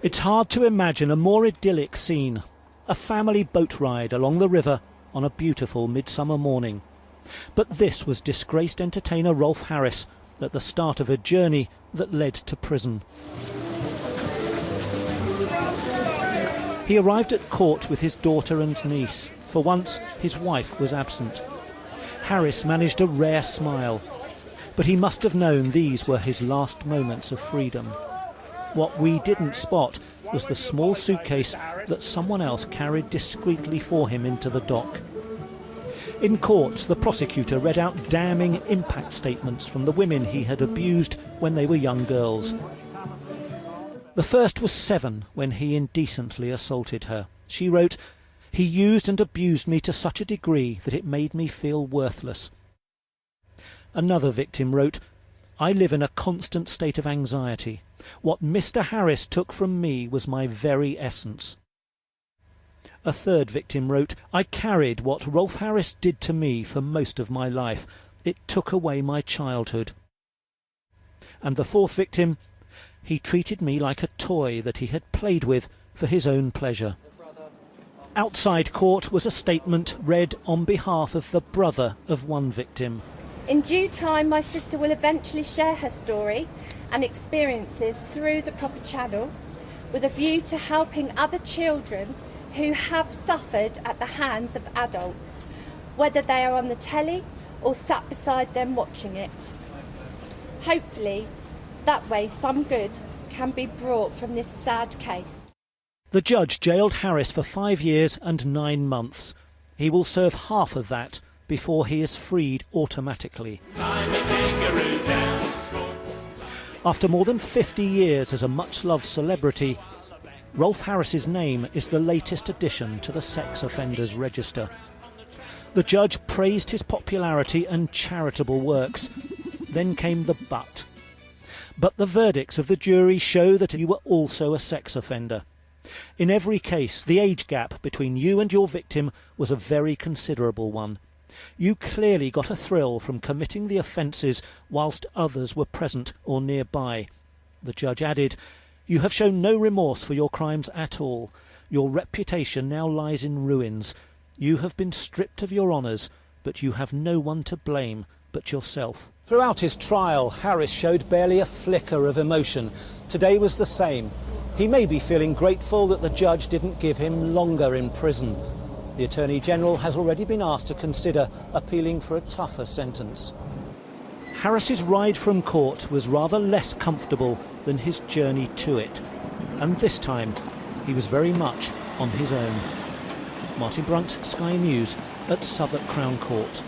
It's hard to imagine a more idyllic scene. A family boat ride along the river on a beautiful midsummer morning. But this was disgraced entertainer Rolf Harris at the start of a journey that led to prison. He arrived at court with his daughter and niece. For once, his wife was absent. Harris managed a rare smile, but he must have known these were his last moments of freedom. What we didn't spot was the small suitcase that someone else carried discreetly for him into the dock. In court, the prosecutor read out damning impact statements from the women he had abused when they were young girls. The first was 7 when he indecently assaulted her. She wrote, "He used and abused me to such a degree that it made me feel worthless." Another victim wrote, "I live in a constant state of anxiety. What Mr. Harris took from me was my very essence." A third victim wrote, "I carried what Rolf Harris did to me for most of my life. It took away my childhood." And the fourth victim, "He treated me like a toy that he had played with for his own pleasure." Outside court was a statement read on behalf of the brother of one victim. "In due time, my sister will eventually share her story and experiences through the proper channels with a view to helping other children who have suffered at the hands of adults, whether they are on the telly or sat beside them watching it. Hopefully, that way some good can be brought from this sad case." The judge jailed Harris for 5 years and 9 months. He will serve half of that before he is freed automatically. After more than 50 years as a much-loved celebrity, Rolf Harris's name is the latest addition to the sex offenders register. The judge praised his popularity and charitable works. Then came the but. But the verdicts of the jury show that you were also a sex offender. In every case, the age gap between you and your victim was a very considerable one. You clearly got a thrill from committing the offences whilst others were present or nearby. The judge added, "You have shown no remorse for your crimes at all. Your reputation now lies in ruins. You have been stripped of your honours, but you have no one to blame but yourself." Throughout his trial, Harris showed barely a flicker of emotion. Today was the same. He may be feeling grateful that the judge didn't give him longer in prison. The Attorney General has already been asked to consider appealing for a tougher sentence. Harris's ride from court was rather less comfortable than his journey to it. And this time, he was very much on his own. Martin Brunt, Sky News at Southwark Crown Court.